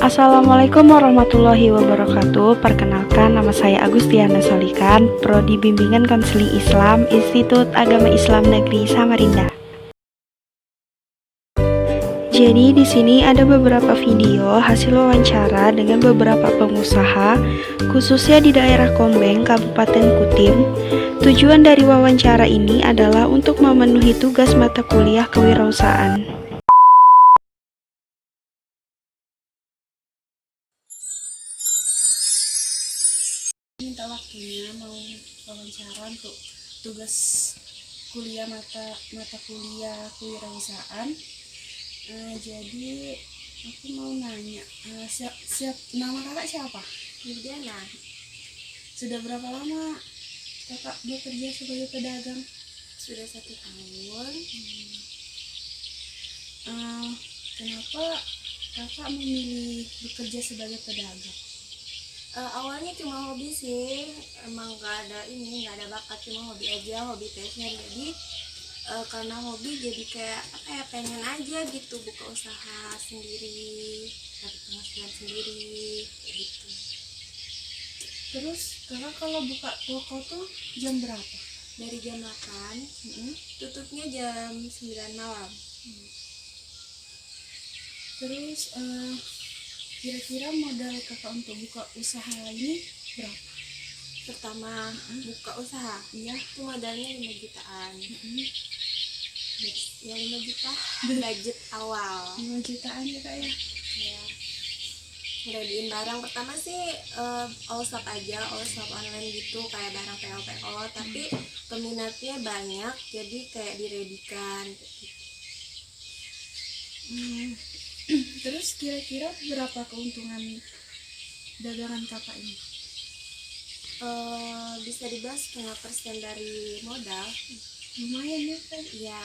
Assalamualaikum warahmatullahi wabarakatuh. Perkenalkan, nama saya Agustiana Solikan, Prodi Bimbingan Konseling Islam, Institut Agama Islam Negeri Samarinda. Jadi di sini ada beberapa video hasil wawancara dengan beberapa pengusaha, khususnya di daerah Kombeng, Kabupaten Kutim. Tujuan dari wawancara ini adalah untuk memenuhi tugas mata kuliah kewirausahaan. Minta waktunya mau wawancara untuk tugas kuliah mata kuliah kewirausahaan. Jadi aku mau nanya, siap nama kakak siapa? Yudiana. Sudah berapa lama kakak bekerja sebagai pedagang? Sudah 1 tahun. Kenapa kakak memilih bekerja sebagai pedagang? Awalnya cuma hobi sih, emang gak ada bakat, cuma hobi aja, hobi passion. Jadi karena hobi jadi kayak pengen aja gitu buka usaha sendiri, dapat penghasilan sendiri kayak gitu. Terus kakak kalau buka toko tuh jam berapa? Dari jam 8, tutupnya jam 9 malam. Terus kira-kira modal kakak untuk buka usaha ini berapa? Pertama buka usaha, Iya. itu modalnya 5 jutaan. Ya 5 juta budget awal. 5 jutaan ya kak ya? Ya, ngadain barang pertama sih all shop aja, all shop online gitu, kayak barang PO, tapi peminatnya banyak, jadi kayak diredikan. Terus kira-kira berapa keuntungan dagangan kakak ini? Bisa dibilang 0,5% dari modal. Lumayan ya kan? Ya,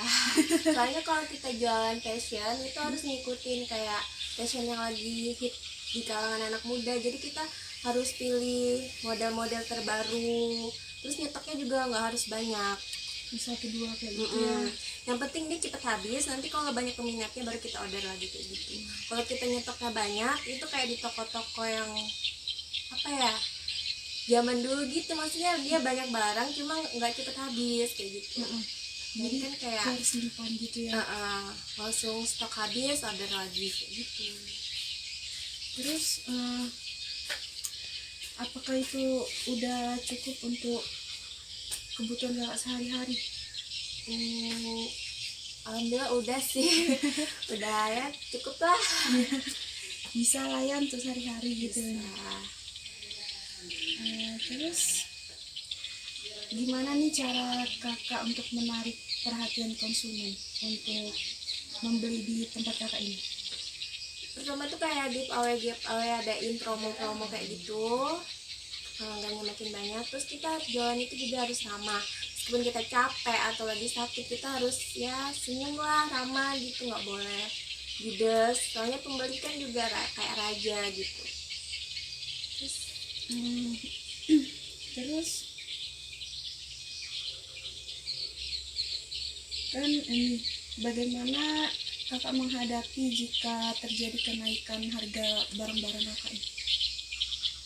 soalnya kalau kita jualan fashion itu harus ngikutin kayak fashion yang lagi hit di kalangan anak muda, jadi kita harus pilih model-model terbaru, terus nyetoknya juga nggak harus banyak, 1-2 kayak gitu ya. Yang penting dia cepet habis, nanti kalau banyak peminatnya baru kita order lagi kayak gitu. Kalau kita nyetoknya banyak, itu kayak di toko-toko yang zaman dulu gitu, maksudnya dia banyak barang cuma nggak cepet habis kayak gitu. Jadi kan kayak simpan gitu ya. Langsung stok habis order lagi kayak gitu. Terus apakah itu udah cukup untuk kebutuhan kakak sehari-hari? Alhamdulillah udah sih. Udah ya, cukup lah. Bisa lah ya untuk sehari-hari gitu. Nah, terus gimana nih cara kakak untuk menarik perhatian konsumen untuk membeli di tempat kakak ini? pertama tuh kayak giveaway, adain promo-promo kayak gitu, pelanggannya makin banyak. Terus kita jualan itu juga harus ramah, meskipun kita capek atau lagi sakit, kita harus ya senyum lah, ramah gitu, nggak boleh judes, soalnya pembeli kan juga kayak raja gitu. Terus kan ini bagaimana kakak menghadapi jika terjadi kenaikan harga barang-barang kakak ini?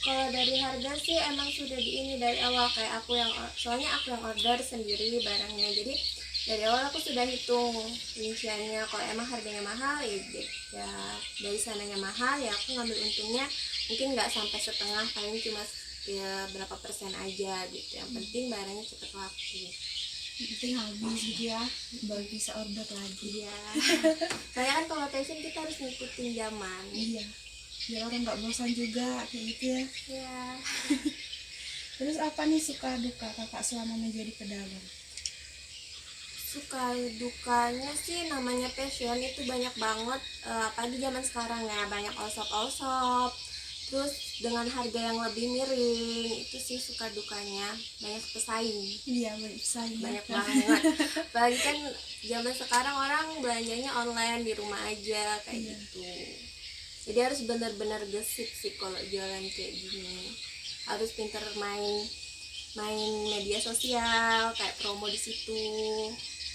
Kalau dari harga sih emang sudah dari awal, kayak soalnya aku yang order sendiri barangnya, jadi dari awal aku sudah hitung rinciannya. Kalau emang harganya mahal ya dari sananya mahal, ya aku ngambil untungnya mungkin nggak sampai setengah, paling cuma ya berapa persen aja gitu. Yang penting barangnya cepet laku, Yang penting habis gitu ya, baru bisa order lagi. ya. Soalnya kan kalau fashion kita harus ngikutin zaman. Iya, biar orang nggak bosan juga kayak gitu ya. Ya. Terus apa nih suka duka kakak selama menjadi pedagang? Suka dukanya sih, namanya passion itu banyak banget, apalagi zaman sekarang ya, banyak all shop, terus dengan harga yang lebih miring, itu sih suka dukanya. Banyak pesaing. Iya, banyak pesaing Banyak banget. Apalagi kan zaman sekarang orang belanjanya online, di rumah aja kayak gitu. Jadi harus benar-benar gesit sih kalau jualan kayak gini. Harus pinter main media sosial, kayak promo di situ.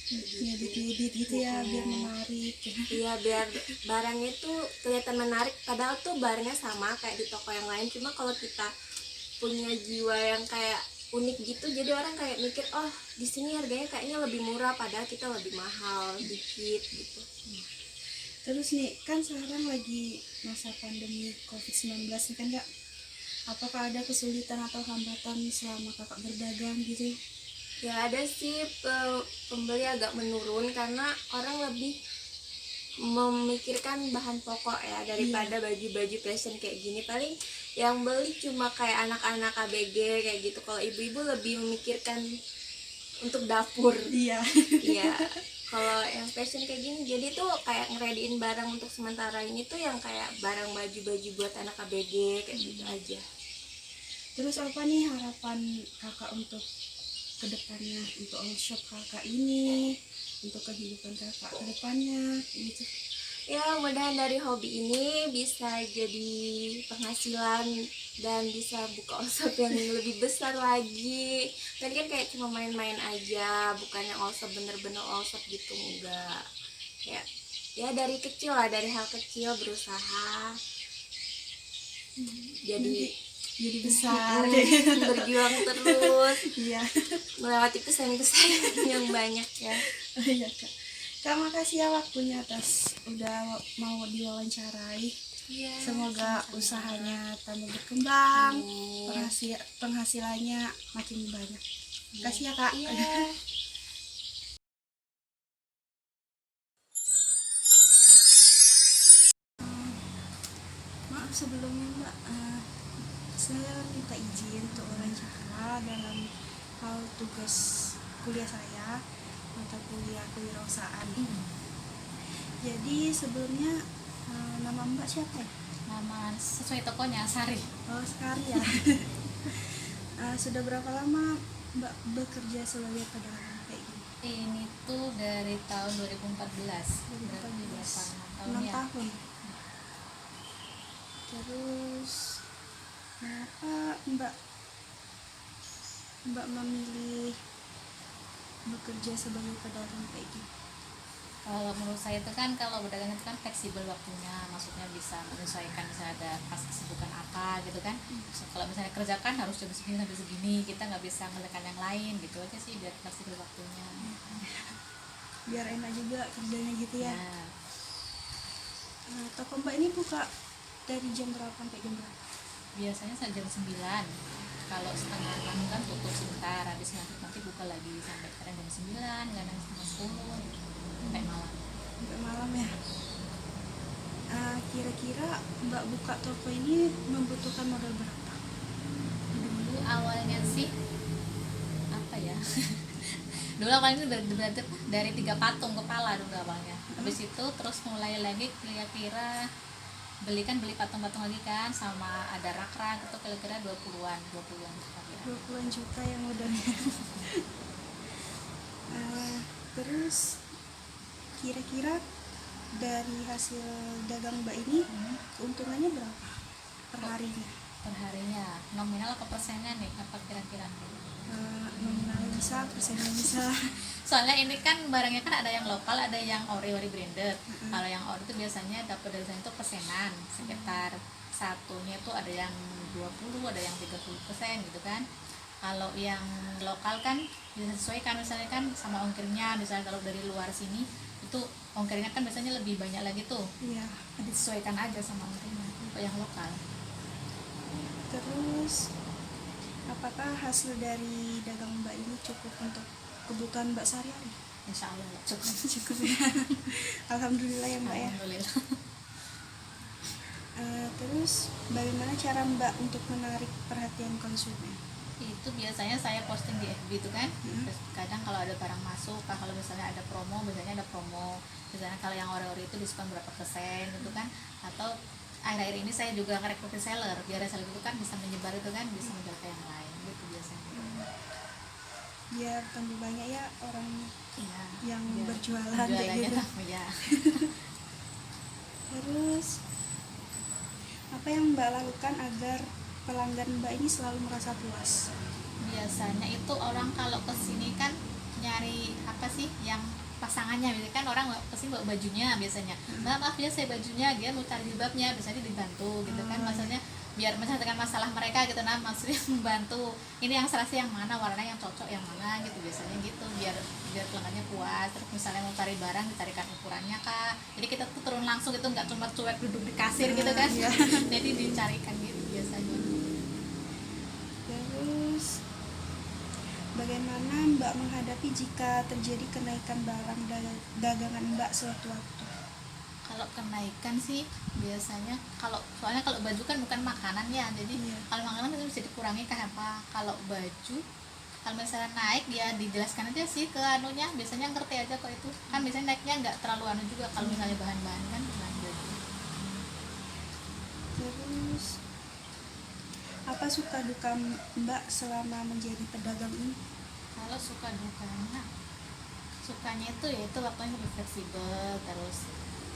ngedit-ngedit gitu ya biar menarik. Iya, biar barangnya tuh kelihatan menarik, padahal tuh barangnya sama kayak di toko yang lain, cuma kalau kita punya jiwa yang kayak unik gitu, jadi orang kayak mikir, oh di sini harganya kayaknya lebih murah, padahal kita lebih mahal dikit gitu. Terus nih kan sekarang lagi masa pandemi COVID-19 nih kan Kak, apakah ada kesulitan atau hambatan selama kakak berdagang gitu? Ya ada sih, pembeli agak menurun karena orang lebih memikirkan bahan pokok ya daripada baju-baju fashion kayak gini. Paling yang beli cuma kayak anak-anak ABG kayak gitu. Kalau ibu-ibu lebih memikirkan untuk dapur. Iya. Iya. Kalau yang fashion kayak gini, jadi tuh kayak ngerediin barang untuk sementara ini tuh yang kayak barang baju-baju buat anak ABG kayak gitu aja. Terus apa nih harapan kakak untuk kedepannya, untuk workshop kakak ini, untuk kehidupan kakak kedepannya gitu? Ya mudahan dari hobi ini bisa jadi penghasilan dan bisa buka workshop yang lebih besar lagi. Tadi kan kayak cuma main-main aja, bukan yang workshop bener-bener workshop gitu, enggak. Ya dari kecil lah, dari hal kecil berusaha jadi besar. berjuang terus, Iya. melewati pesaing-pesaing yang banyak ya. Iya Kak. Kak makasih ya waktunya atas udah mau diwawancarai. Iya, Semoga sama-sama. usahanya tambah berkembang, Amin. penghasilannya makin banyak. Kasih ya Kak. Iya. Maaf sebelumnya Mbak, saya minta izin untuk wawancara dalam hal tugas kuliah saya, mata kuliah kewirausahaan. Jadi sebelumnya nama Mbak siapa ya? Nama sesuai tokonya Sari. Oh sekali ya. Sudah berapa lama Mbak bekerja sebagai pedagang kayak gini? Ini tuh dari tahun 2014. 2014. 6 tahun ya. tahun. Terus kenapa Mbak memilih bekerja sebagai pedagang kayak gini? Kalau menurut saya itu kan kalau berdagang itu kan fleksibel waktunya, maksudnya bisa menyesuaikan misalnya ada pas kesibukan apa gitu kan. Kalau misalnya kerjakan harus jam segini sampai segini, kita nggak bisa ngerjakan yang lain gitu aja sih, biar fleksibel waktunya. Biar enak juga kerjanya gitu ya. Ya, Toko Mbak ini buka dari jam berapa sampai jam berapa? biasanya jam 9. Kalau setengah 6 kan tutup sebentar, habis nanti buka lagi sampai kadang jam 9, kadang setengah 10 sampai malam. Sampai malam ya. Kira-kira Mbak buka toko ini membutuhkan modal berapa? Dulu awalnya sih apa ya dulu awalnya berarti dari 3 patung kepala dulu awalnya. Habis itu terus mulai lagi kira-kira beli patung-patung lagi kan, sama ada rak-rak itu kira-kira 20-an kira-kira. 20-an juta yang modalnya. Terus kira-kira dari hasil dagang Mbak ini keuntungannya berapa per harinya? Per harinya nominal apa persenan nih, apa kira-kira? Nominal bisa, persennya bisa. Soalnya ini kan barangnya kan ada yang lokal, ada yang ori branded. Kalau yang ori itu biasanya dapat dari sana itu persenan, sekitar satunya itu ada yang 20, ada yang 30% gitu kan. Kalau yang lokal kan bisa disesuaikan, misalnya kan sama ongkirnya, misalnya kalau dari luar sini itu ongkirnya kan biasanya lebih banyak lagi tuh. Iya. Disesuaikan aja sama ongkirnya kalau yang lokal. Terus apakah hasil dari dagang Mbak ini cukup untuk kebutuhan Mbak sehari-hari? Insya Allah cukup. Cukup ya. Alhamdulillah ya Mbak ya. Alhamdulillah. Terus bagaimana cara Mbak untuk menarik perhatian konsumen? Itu biasanya saya posting di FB itu kan. Terus kadang kalau ada barang masuk, kalau misalnya ada promo, biasanya ada promo. Misalnya kalau yang ori-ori itu diskon berapa persen gitu kan. Atau akhir-akhir ini saya juga nge-rekrut reseller, biar reseller itu kan bisa menyebar itu kan, bisa menjual ke yang lain gitu biasanya. Biar tambah banyak ya orang Iya, yang biar berjualan kayak jualannya gitu. tambah, ya. Terus apa yang Mbak lakukan agar pelanggan Mbak ini selalu merasa puas? Biasanya itu orang kalau kesini kan nyari apa sih yang pasangannya, biasanya kan orang pasti bawa bajunya biasanya, maaf ya saya bajunya, dia mau cari jilbabnya, biasanya dibantu gitu kan, maksudnya biar menyelesaikan masalah mereka gitu, nah maksudnya membantu ini yang serasi yang mana, warna yang cocok yang mana gitu, biasanya gitu, biar pelanggannya puas. Terus misalnya mau cari barang dicarikan ukurannya kak, jadi kita tuh turun langsung gitu, nggak cuma cuek duduk di kasir gitu kan. Jadi dicarikan gitu biasanya. Terus bagaimana Mbak menghadapi jika terjadi kenaikan barang dagangan Mbak sewaktu-waktu? Kalau kenaikan sih biasanya, soalnya kalau baju kan bukan makanan ya, jadi kalau makanan itu bisa dikurangi kayak apa. Kalau baju kalau misalnya naik ya dijelaskan aja sih ke anunya, biasanya ngerti aja kok itu kan, biasanya naiknya nggak terlalu anu juga kalau misalnya bahan-bahan kan bahan baju. Terus apa suka duka Mbak selama menjadi pedagang ini? Kalau suka dukanya, sukanya itu ya itu waktunya lebih fleksibel, terus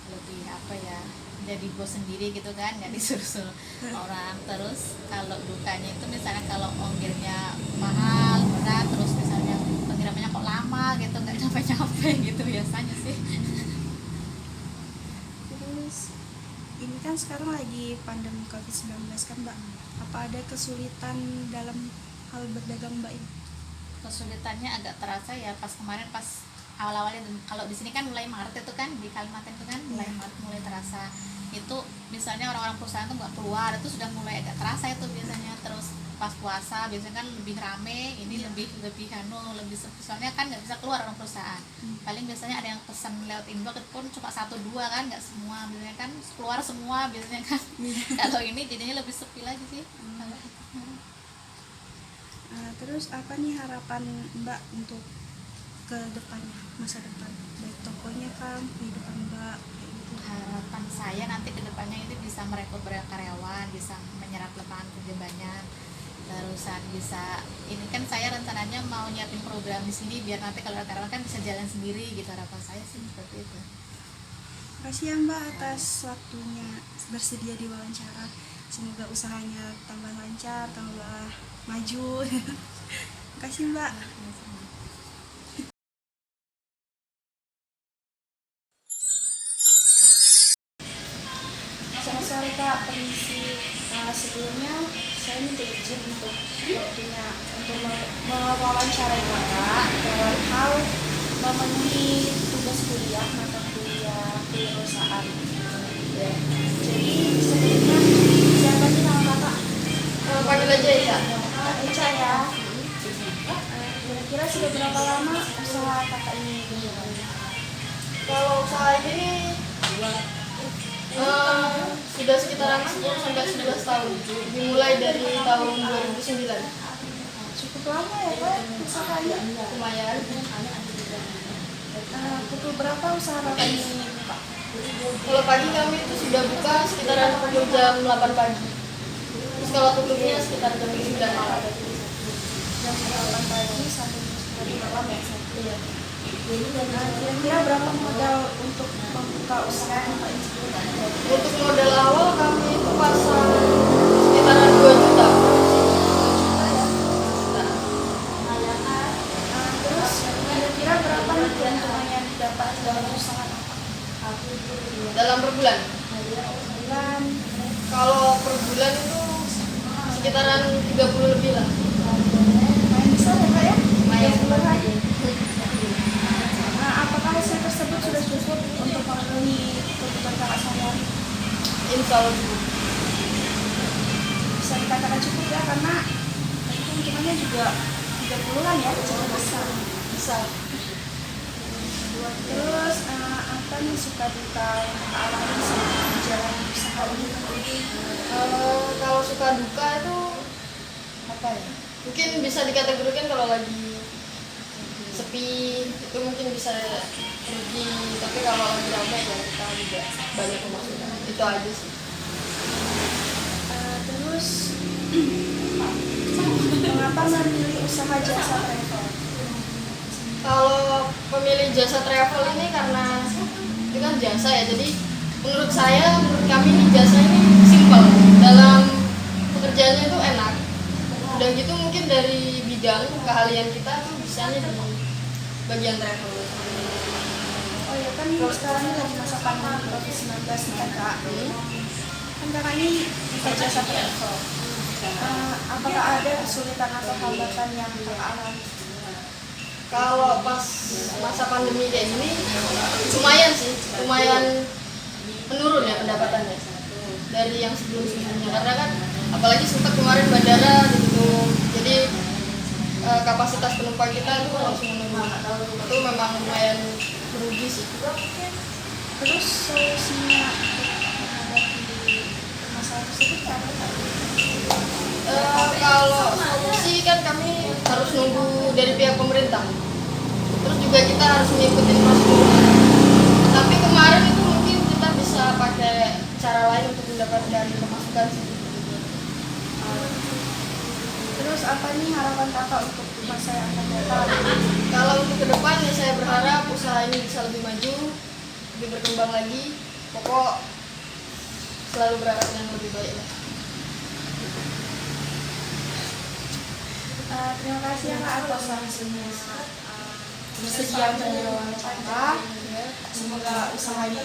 lebih apa ya, jadi bos sendiri gitu kan, nggak disuruh orang. Terus kalau dukanya itu misalnya kalau ongkirnya mahal berat, terus misalnya pengirimannya kok lama gitu, nggak nyampe gitu biasanya sih. Terus ini kan sekarang lagi pandemi COVID-19 kan Mbak, apa ada kesulitan dalam hal berdagang Mbak ini? Kesulitannya agak terasa ya pas kemarin, pas awal-awalnya. Kalau di sini kan mulai Maret itu kan, di Kalimantan itu kan mulai Maret mulai terasa itu, misalnya orang-orang perusahaan tuh nggak keluar, itu sudah mulai agak terasa itu biasanya. Terus pas puasa biasanya kan lebih rame, ini lebih sepi, soalnya kan nggak bisa keluar orang perusahaan, paling biasanya ada yang pesan lewat inbox itu pun cuma 1-2 kan, nggak semua, biasanya kan keluar semua biasanya kan. Kalau ini jadinya lebih sepi lagi sih. Terus apa nih harapan Mbak untuk ke depannya, masa depan, baik tokonya kan, kehidupan Mbak kayak gitu? Harapan saya nanti ke depannya itu bisa merekrut banyak karyawan, bisa menyerap lapangan kerja banyak, terusan bisa, ini kan saya rencananya mau nyiapin program di sini biar nanti kalau ada karyawan kan bisa jalan sendiri gitu, harapan saya sih seperti itu. Makasih ya Mbak atas waktunya bersedia diwawancara, semoga usahanya tambah lancar, tambah maju. Makasih Mbak. Selamat sore Kak, permisi. Sebelumnya saya minta izin untuk waktunya untuk mewawancarai Kakak dalam hal memenuhi tugas kuliah mata kuliah kewirausahaan. Ya. Jadi sebelumnya siapa sih nama Kakak? Panggil aja Ica. Ica ya. Kira-kira sudah berapa lama usaha Kakak ini berjalan? Kalau usaha ini sudah sekitaran 10-11 tahun, dimulai dari tahun 2009. Cukup lama ya Pak usahanya? Lumayan. Pukul berapa usaha Kakak ini buka? Kalau pagi kami itu sudah buka sekitaran pukul jam 8 pagi. Terus kalau tutupnya sekitar jam 9 malam. Jam 8 pagi sampai jam 9 malam ya? Iya. Kira-kira berapa modal untuk membuka usaha Kakak ini? Untuk modal awal kami itu pasang sekitaran 2 juta. Terus kira-kira berapa nih keuntungan yang didapat dalam usaha Kakak? Dalam per bulan. Bulan Kalau per bulan itu sekitaran 30 lebih lah. main besar ya Kak ya? Lumayan. Bulan. Apakah hasil tersebut sudah cukup untuk memenuhi kebutuhan Kakak sehari-hari? Insya Allah cukup. Bisa dikatakan cukup ya, karena tadi keuntungannya juga 30-an ya, cukup besar. Bisa. Terus apa nih suka duka yang Kakak alami selama menjalani usaha ini? Kalau suka duka itu apa ya? Mungkin bisa dikategorikan kalau lagi sepi itu mungkin bisa rugi, tapi kalau lagi ramai ya kita juga banyak pemasukan. Itu aja sih. Terus mengapa memilih usaha jasa travel? Kalau pemilih jasa travel ini karena itu kan jasa ya, jadi menurut kami ini jasa ini simple, dalam pekerjaannya itu enak. Udah gitu mungkin dari bidang keahlian kita tuh bisanya di bagian travel. Oh ya kan sekarang ini lagi masa pandemi COVID-19 nih kan Kak. Kan Kakak ini bisa jasa travel. Apakah ada kesulitan atau hambatan yang Kakak alami? Kalau pas masa pandemi kayak gini lumayan sih, lumayan menurun ya pendapatannya dari yang sebelum-sebelumnya, karena kan apalagi sempat kemarin bandara ditutup, jadi kapasitas penumpang kita itu langsung menurun. Itu memang lumayan merugi sih. Terus solusinya menghadapi masalah tersebut apa Kak? Kalau solusi kan kami harus nunggu dari pihak pemerintah, terus juga kita harus mengikuti prosedur. Tapi kemarin itu mungkin kita bisa pakai cara lain untuk mendapatkan pemasukan sih. Terus apa nih harapan Kakak untuk masa yang akan datang? Kalau untuk ke depan ya saya berharap usaha ini bisa lebih maju, lebih berkembang lagi. Pokok selalu berharap yang lebih baik lah. Terima kasih ya Kak atas hasilnya bersedia wawancara. Semoga usahanya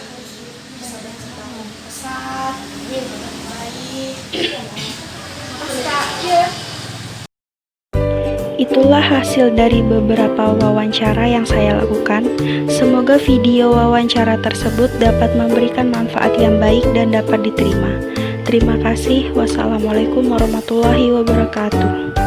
bisa berkembang pesat, baik. Terima kasih Kak. Iya. Itulah hasil dari beberapa wawancara yang saya lakukan. Semoga video wawancara tersebut dapat memberikan manfaat yang baik dan dapat diterima. Terima kasih. Wassalamualaikum warahmatullahi wabarakatuh.